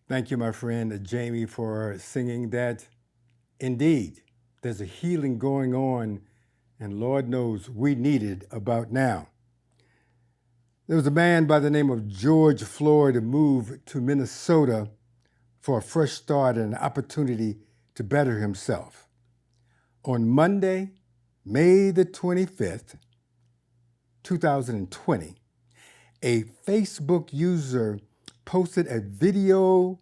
Thank you, my friend Jamie, for singing that. Indeed, there's a healing going on, and Lord knows we need it about now. There was a man by the name of George Floyd who moved to Minnesota for a fresh start and an opportunity to better himself. On Monday, May the 25th, 2020, a Facebook user posted a video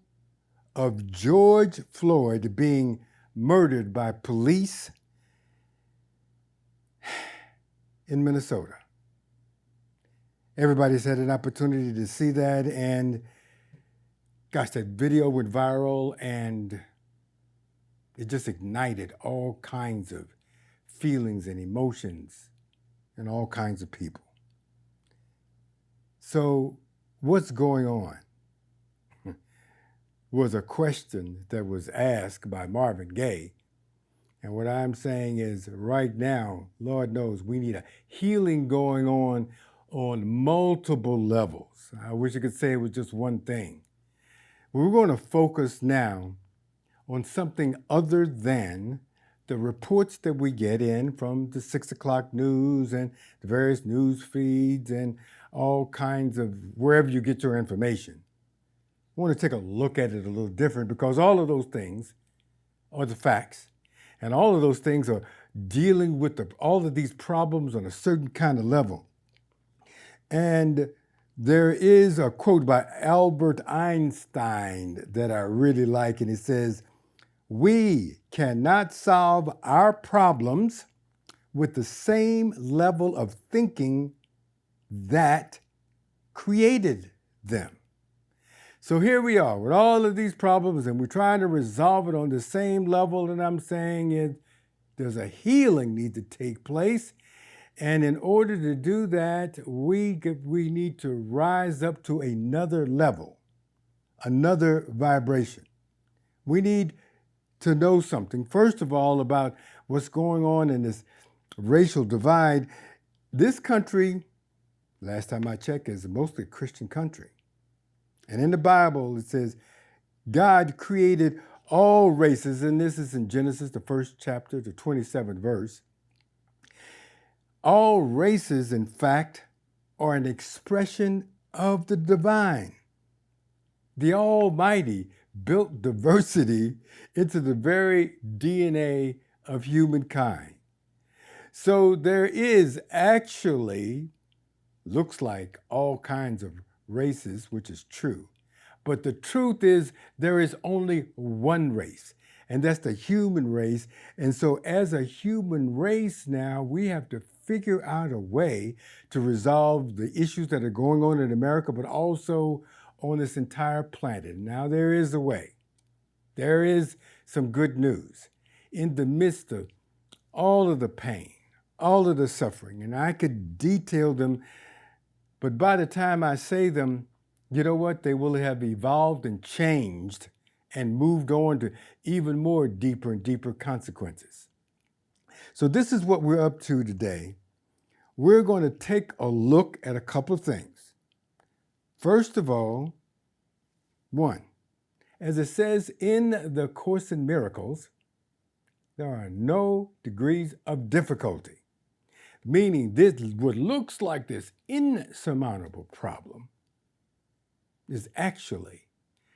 of George Floyd being murdered by police in Minnesota. Everybody's had an opportunity to see that, and gosh, that video went viral and it just ignited all kinds of feelings and emotions in all kinds of people. So, what's going on? Was a question that was asked by Marvin Gaye. And what I'm saying is right now, Lord knows we need a healing going on multiple levels. I wish I could say it was just one thing. We're going to focus now on something other than the reports that we get in from the 6 o'clock news and the various news feeds and all kinds of wherever you get your information. I want to take a look at it a little different because all of those things are the facts. And all of those things are dealing with all of these problems on a certain kind of level. And there is a quote by Albert Einstein that I really like, and it says, "We cannot solve our problems with the same level of thinking that created them." So here we are with all of these problems, and we're trying to resolve it on the same level. And I'm saying there's a healing need to take place. And in order to do that, we need to rise up to another level, another vibration. We need to know something, first of all, about what's going on in this racial divide. This country, last time I checked, is mostly a Christian country. And in the Bible, it says, God created all races, and this is in Genesis, the first chapter, the 27th verse. All races, in fact, are an expression of the divine. The Almighty built diversity into the very DNA of humankind. So there is actually, looks like, all kinds of races, which is true. But the truth is there is only one race, and that's the human race. And so as a human race now, we have to figure out a way to resolve the issues that are going on in America, but also on this entire planet. Now there is a way. There is some good news in the midst of all of the pain, all of the suffering, and I could detail them, but by the time I say them, you know what? They will have evolved and changed and moved on to even more deeper and deeper consequences. So this is what we're up to today. We're going to take a look at a couple of things. First of all, one, as it says in the Course in Miracles, there are no degrees of difficulty, meaning this, what looks like this insurmountable problem, is actually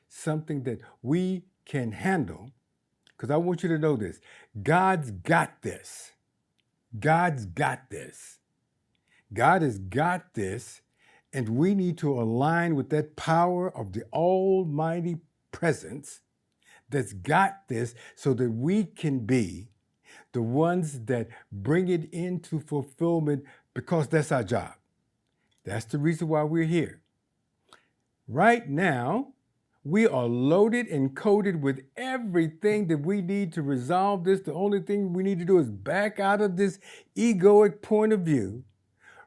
something that we can handle, because I want you to know this. God's got this. God's got this. God has got this, and we need to align with that power of the Almighty Presence that's got this so that we can be the ones that bring it into fulfillment, because that's our job. That's the reason why we're here. Right now, we are loaded and coated with everything that we need to resolve this. The only thing we need to do is back out of this egoic point of view,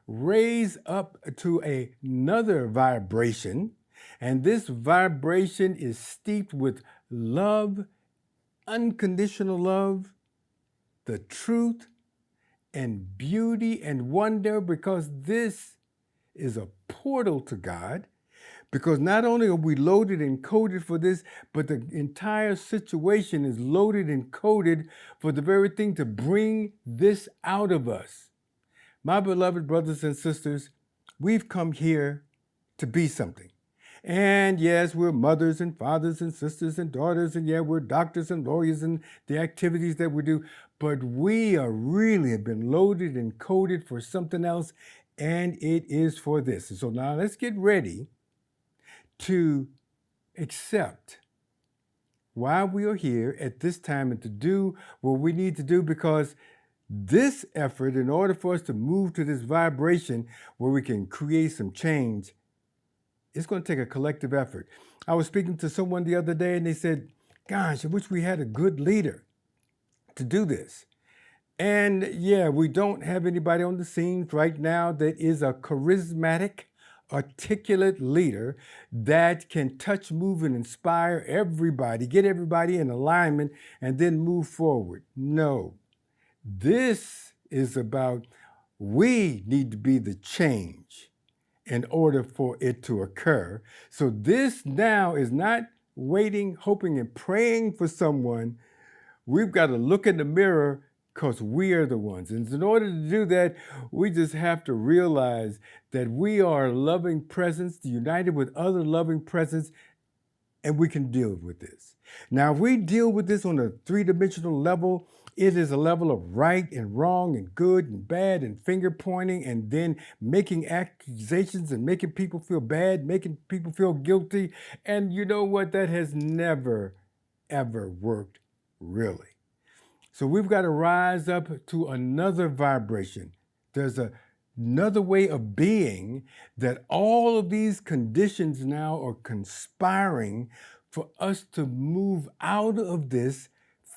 raise up to another vibration, and this vibration is steeped with love, unconditional love, the truth, and beauty and wonder, because this is a portal to God. Because not only are we loaded and coded for this, but the entire situation is loaded and coded for the very thing to bring this out of us. My beloved brothers and sisters, we've come here to be something. And yes, we're mothers and fathers and sisters and daughters, and yeah, we're doctors and lawyers and the activities that we do, but we are really have been loaded and coded for something else, and it is for this. And so now let's get ready to accept why we are here at this time and to do what we need to do, because this effort, in order for us to move to this vibration where we can create some change, it's going to take a collective effort. I was speaking to someone the other day and they said, gosh, I wish we had a good leader to do this. And yeah, we don't have anybody on the scenes right now that is a charismatic, articulate leader that can touch, move, and inspire everybody, get everybody in alignment, and then move forward. No, this is about we need to be the change in order for it to occur. So this now is not waiting, hoping, and praying for someone. We've got to look in the mirror because we are the ones. And in order to do that, we just have to realize that we are a loving presence, united with other loving presence, and we can deal with this. Now, if we deal with this on a three-dimensional level, it is a level of right and wrong and good and bad and finger pointing and then making accusations and making people feel bad, making people feel guilty. And you know what? That has never, ever worked, really. So we've got to rise up to another vibration. There's another way of being that all of these conditions now are conspiring for us to move out of this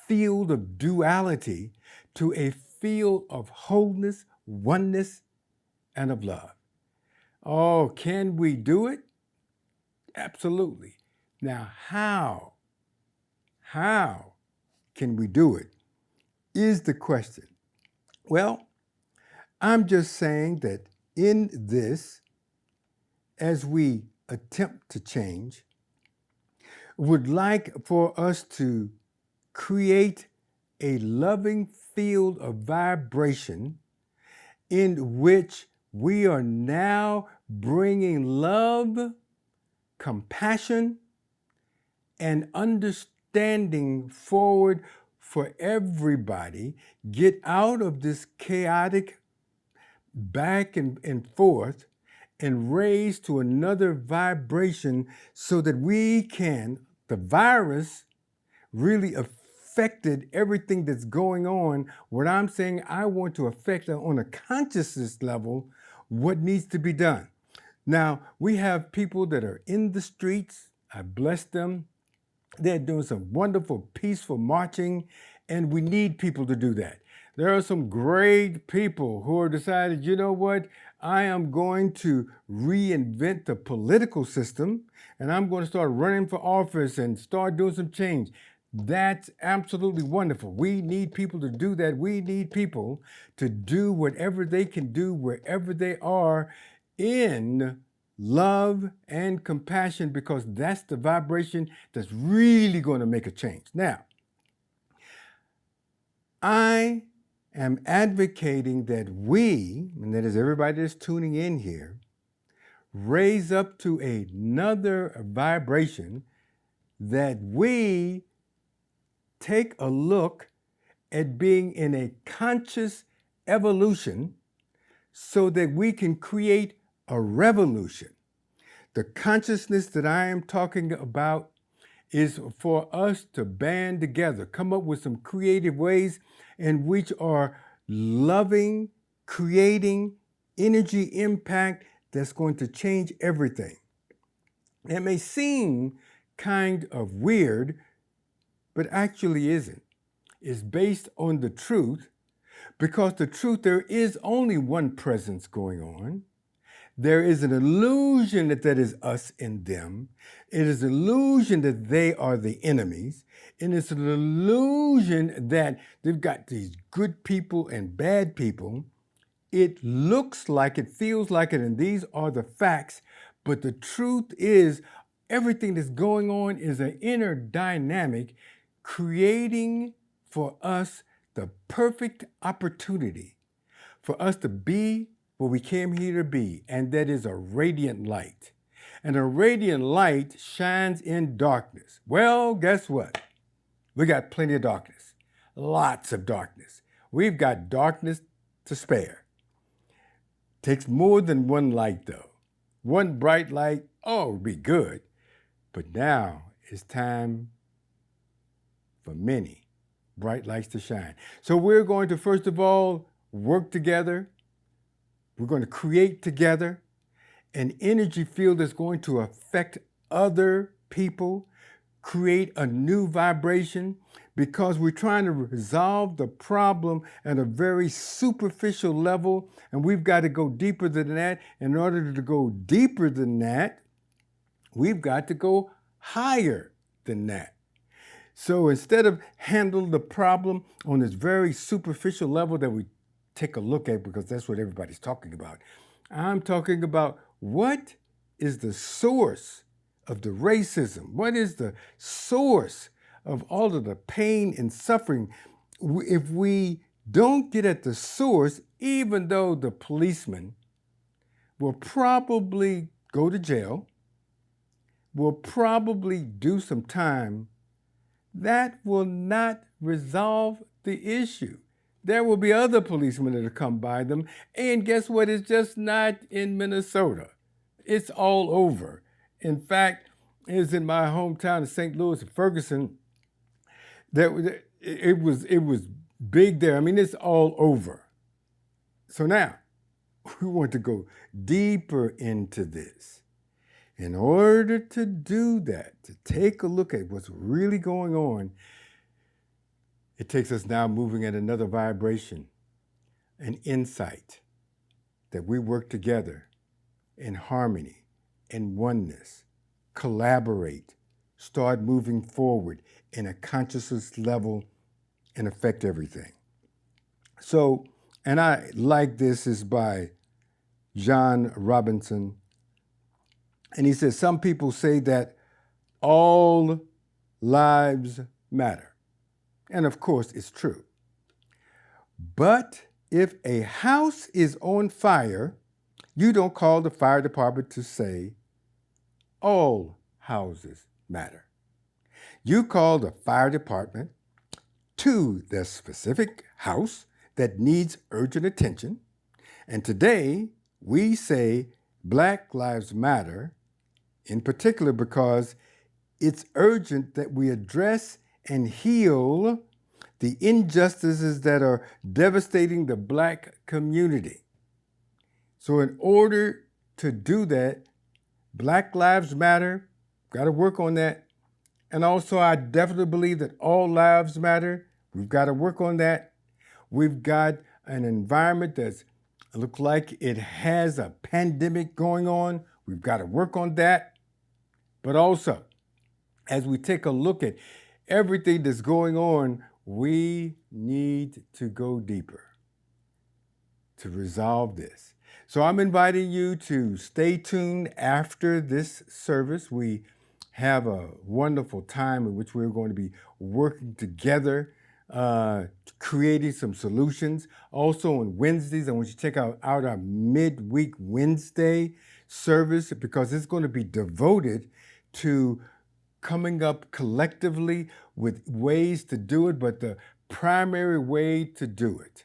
field of duality to a field of wholeness, oneness, and of love. Oh, can we do it? Absolutely. Now, how can we do it is the question. Well, I'm just saying that in this, as we attempt to change, would like for us to create a loving field of vibration in which we are now bringing love, compassion, and understanding forward for everybody. Get out of this chaotic back and forth and raise to another vibration so that we can, the virus really affected everything that's going on. What I'm saying, I want to affect on a consciousness level what needs to be done. Now, we have people that are in the streets. I bless them. They're doing some wonderful, peaceful marching, and we need people to do that. There are some great people who have decided, you know what, I am going to reinvent the political system, and I'm going to start running for office and start doing some change. That's absolutely wonderful. We need people to do that. We need people to do whatever they can do wherever they are in love and compassion, because that's the vibration that's really going to make a change. Now, I am advocating that we, and that is everybody that's tuning in here, raise up to another vibration, that we take a look at being in a conscious evolution so that we can create a revolution. The consciousness that I am talking about is for us to band together, come up with some creative ways in which are loving, creating energy impact that's going to change everything. It may seem kind of weird, but actually isn't. It's based on the truth, because the truth, there is only one presence going on. There is an illusion that is us in them. It is an illusion that they are the enemies. And it's an illusion that they've got these good people and bad people. It looks like it, feels like it, and these are the facts. But the truth is, everything that's going on is an inner dynamic creating for us the perfect opportunity for us to be what we came here to be, and that is a radiant light. And a radiant light shines in darkness. Well, guess what? We got plenty of darkness, lots of darkness. We've got darkness to spare. Takes more than one light, though. One bright light, oh, would be good. But now it's time for many bright lights to shine. So we're going to, first of all, work together. We're going to create together an energy field that's going to affect other people, create a new vibration, because we're trying to resolve the problem at a very superficial level, and we've got to go deeper than that. In order to go deeper than that, we've got to go higher than that. So instead of handling the problem on this very superficial level that we take a look at, because that's what everybody's talking about, I'm talking about what is the source of the racism? What is the source of all of the pain and suffering? If we don't get at the source, even though the policeman will probably go to jail, will probably do some time, that will not resolve the issue. There will be other policemen that will come by them, and guess what? It's just not in Minnesota. It's all over. In fact, it's in my hometown of St. Louis, Ferguson. It was big there. I mean, it's all over. So now, we want to go deeper into this. In order to do that, to take a look at what's really going on, it takes us now moving at another vibration, an insight that we work together in harmony, in oneness, collaborate, start moving forward in a consciousness level and affect everything. So, and I like this, is by John Robinson. And he says, some people say that all lives matter. And of course, it's true. But if a house is on fire, you don't call the fire department to say all houses matter. You call the fire department to the specific house that needs urgent attention. And today, we say Black Lives Matter, in particular because it's urgent that we address and heal the injustices that are devastating the Black community. So in order to do that, Black Lives Matter, got to work on that. And also, I definitely believe that all lives matter. We've got to work on that. We've got an environment that's looks like it has a pandemic going on. We've got to work on that. But also, as we take a look at everything that's going on, we need to go deeper to resolve this. So I'm inviting you to stay tuned after this service. We have a wonderful time in which we're going to be working together, creating some solutions. Also on Wednesdays, I want you to check out our midweek Wednesday service, because it's going to be devoted to coming up collectively with ways to do it, but the primary way to do it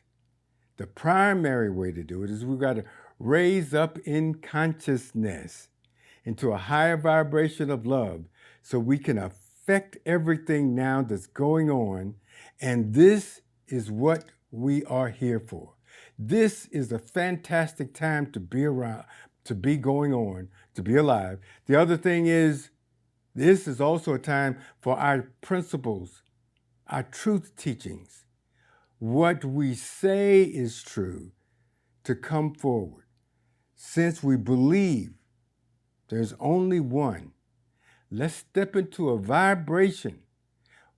is we've got to raise up in consciousness into a higher vibration of love so we can affect everything now that's going on. And this is what we are here for. This is a fantastic time to be around, to be going on, to be alive. The other thing is, this is also a time for our principles, our truth teachings, what we say is true, to come forward. Since we believe there's only one, let's step into a vibration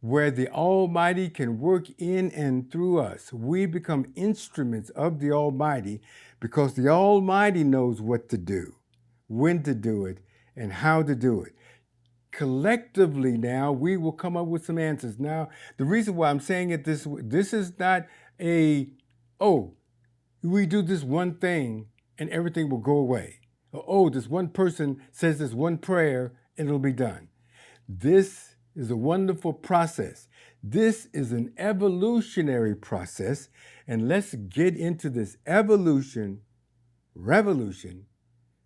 where the Almighty can work in and through us. We become instruments of the Almighty because the Almighty knows what to do. when to do it, and how to do it. Collectively now, we will come up with some answers. Now, the reason why I'm saying it this is not we do this one thing and everything will go away. Or, this one person says this one prayer and it'll be done. This is a wonderful process. This is an evolutionary process, and let's get into this revolution,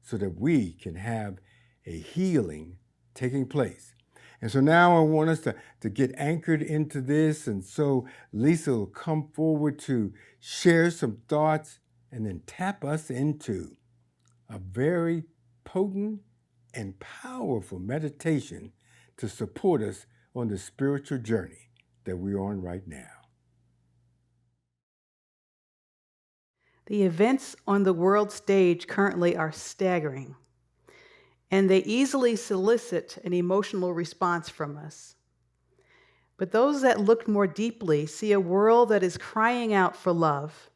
so that we can have a healing taking place. And so now I want us to get anchored into this, and so Lisa will come forward to share some thoughts and then tap us into a very potent and powerful meditation to support us on the spiritual journey that we're on right now. The events on the world stage currently are staggering, and they easily solicit an emotional response from us. But those that look more deeply see a world that is crying out for love,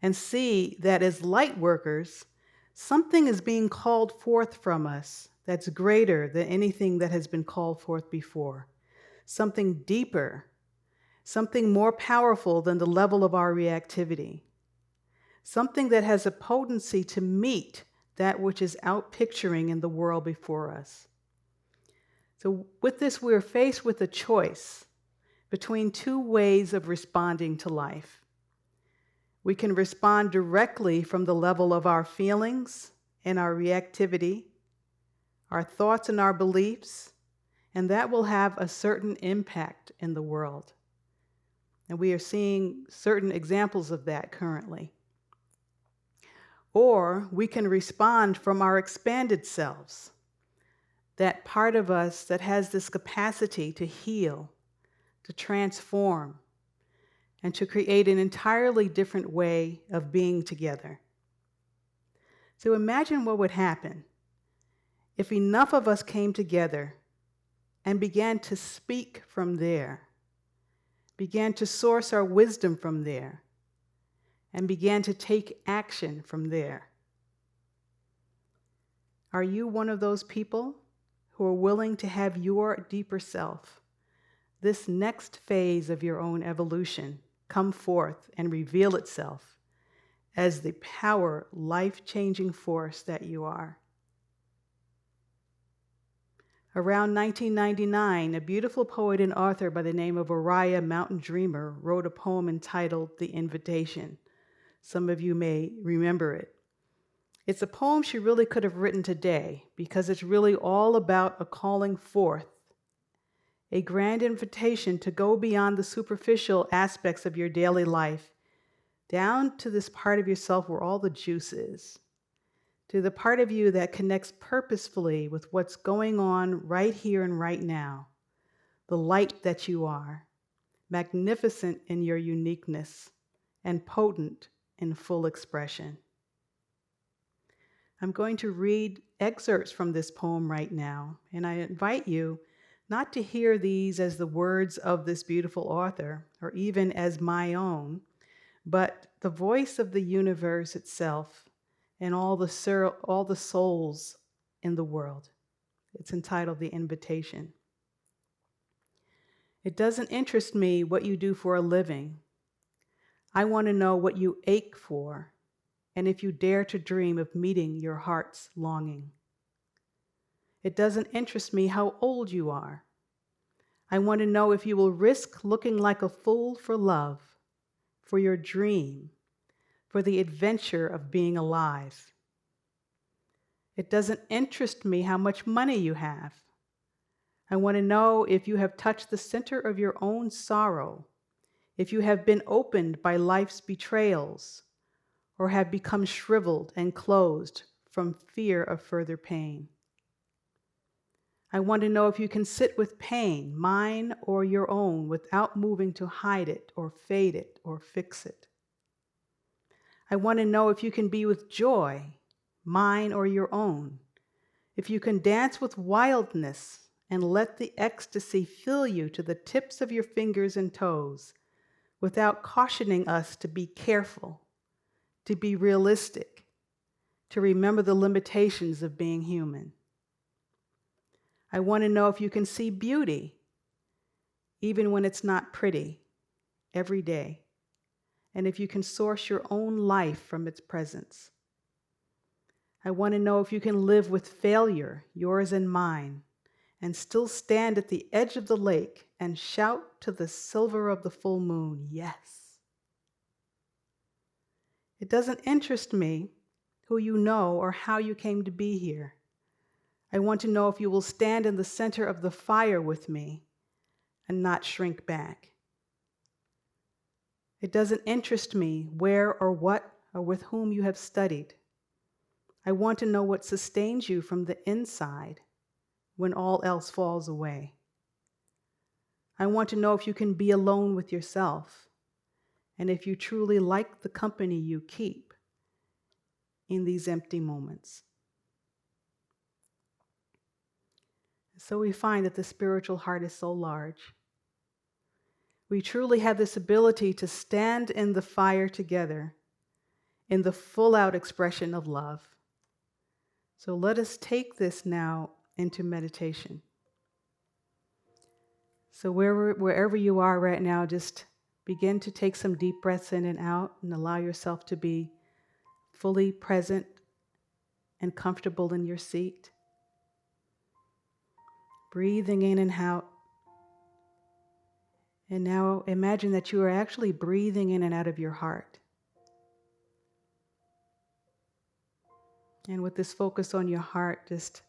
and see that as light workers, something is being called forth from us that's greater than anything that has been called forth before. Something deeper, something more powerful than the level of our reactivity. Something that has a potency to meet that which is outpicturing in the world before us. So with this, we're faced with a choice between two ways of responding to life. We can respond directly from the level of our feelings and our reactivity, our thoughts and our beliefs, and that will have a certain impact in the world. And we are seeing certain examples of that currently. Or we can respond from our expanded selves, that part of us that has this capacity to heal, to transform, and to create an entirely different way of being together. So imagine what would happen if enough of us came together and began to speak from there, began to source our wisdom from there, and began to take action from there. Are you one of those people who are willing to have your deeper self, this next phase of your own evolution, come forth and reveal itself as the power, life-changing force that you are? Around 1999, a beautiful poet and author by the name of Oriah Mountain Dreamer wrote a poem entitled The Invitation. Some of you may remember it. It's a poem she really could have written today, because it's really all about a calling forth, a grand invitation to go beyond the superficial aspects of your daily life, down to this part of yourself where all the juice is, to the part of you that connects purposefully with what's going on right here and right now, the light that you are, magnificent in your uniqueness and potent in full expression. I'm going to read excerpts from this poem right now, and I invite you not to hear these as the words of this beautiful author, or even as my own, but the voice of the universe itself and all the souls in the world. It's entitled The Invitation. It doesn't interest me what you do for a living. I want to know what you ache for, and if you dare to dream of meeting your heart's longing. It doesn't interest me how old you are. I want to know if you will risk looking like a fool for love, for your dream, for the adventure of being alive. It doesn't interest me how much money you have. I want to know if you have touched the center of your own sorrow, if you have been opened by life's betrayals, or have become shriveled and closed from fear of further pain. I want to know if you can sit with pain, mine or your own, without moving to hide it or fade it or fix it. I want to know if you can be with joy, mine or your own, if you can dance with wildness and let the ecstasy fill you to the tips of your fingers and toes, without cautioning us to be careful, to be realistic, to remember the limitations of being human. I want to know if you can see beauty, even when it's not pretty, every day, and if you can source your own life from its presence. I want to know if you can live with failure, yours and mine, and still stand at the edge of the lake and shout to the silver of the full moon, yes. It doesn't interest me who you know or how you came to be here. I want to know if you will stand in the center of the fire with me and not shrink back. It doesn't interest me where or what or with whom you have studied. I want to know what sustains you from the inside when all else falls away. I want to know if you can be alone with yourself and if you truly like the company you keep in these empty moments. So we find that the spiritual heart is so large. We truly have this ability to stand in the fire together in the full-out expression of love. So let us take this now into meditation. So wherever you are right now, just begin to take some deep breaths in and out and allow yourself to be fully present and comfortable in your seat. Breathing in and out. And now imagine that you are actually breathing in and out of your heart. And with this focus on your heart, just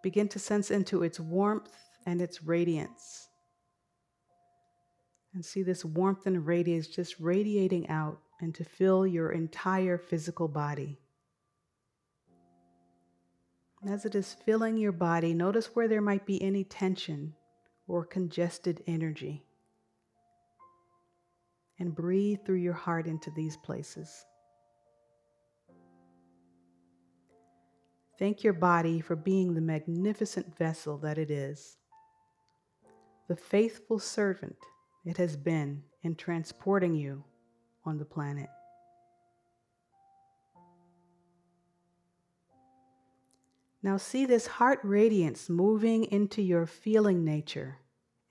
begin to sense into its warmth and its radiance. And see this warmth and radiance just radiating out and to fill your entire physical body. And as it is filling your body, notice where there might be any tension or congested energy. And breathe through your heart into these places. Thank your body for being the magnificent vessel that it is, the faithful servant it has been in transporting you on the planet. Now see this heart radiance moving into your feeling nature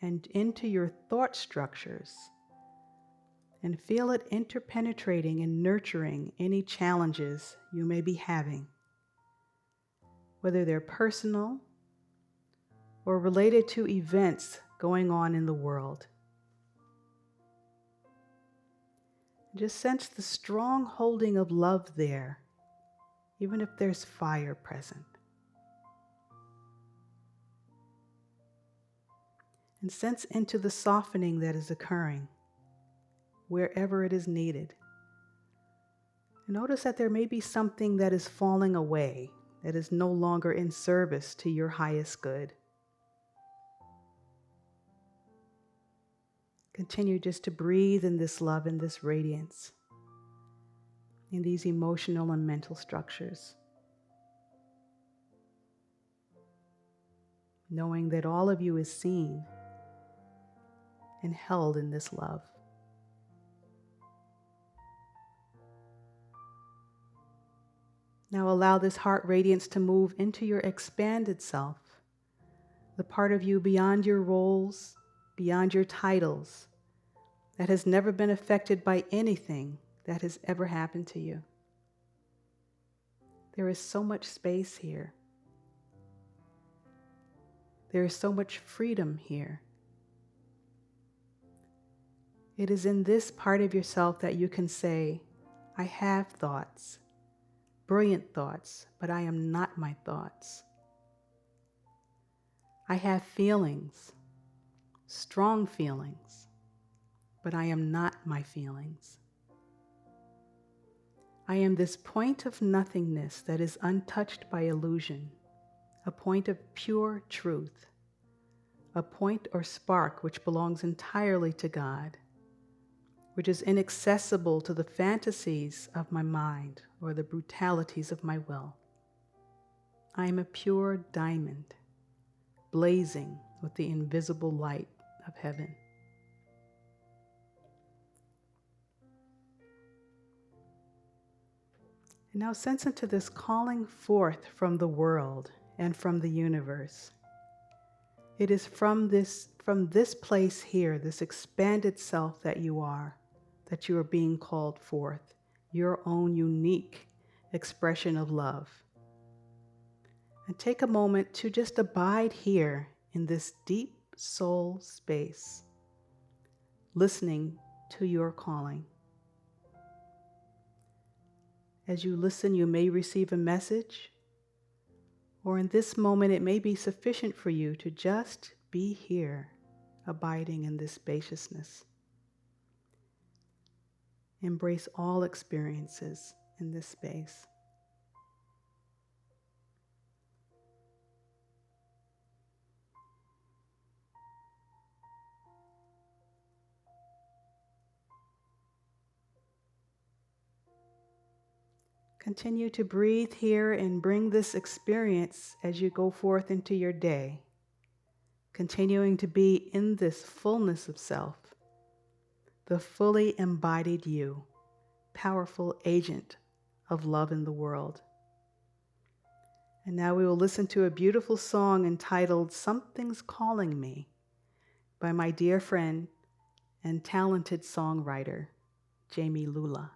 and into your thought structures, and feel it interpenetrating and nurturing any challenges you may be having, whether they're personal or related to events going on in the world. Just sense the strong holding of love there, even if there's fire present. And sense into the softening that is occurring wherever it is needed. And notice that there may be something that is falling away, that is no longer in service to your highest good. Continue just to breathe in this love and this radiance, in these emotional and mental structures, knowing that all of you is seen and held in this love. Now allow this heart radiance to move into your expanded self, the part of you beyond your roles, beyond your titles, that has never been affected by anything that has ever happened to you. There is so much space here. There is so much freedom here. It is in this part of yourself that you can say, I have thoughts, brilliant thoughts, but I am not my thoughts. I have feelings, strong feelings, but I am not my feelings. I am this point of nothingness that is untouched by illusion, a point of pure truth, a point or spark which belongs entirely to God, which is inaccessible to the fantasies of my mind or the brutalities of my will. I am a pure diamond, blazing with the invisible light of heaven. And now sense into this calling forth from the world and from the universe. It is from this place here, this expanded self that you are being called forth, your own unique expression of love. And take a moment to just abide here in this deep soul space, listening to your calling. As you listen, you may receive a message, or in this moment, it may be sufficient for you to just be here, abiding in this spaciousness. Embrace all experiences in this space. Continue to breathe here and bring this experience as you go forth into your day, continuing to be in this fullness of self, the fully embodied you, powerful agent of love in the world. And now we will listen to a beautiful song entitled "Something's Calling Me" by my dear friend and talented songwriter, Jamie Lula.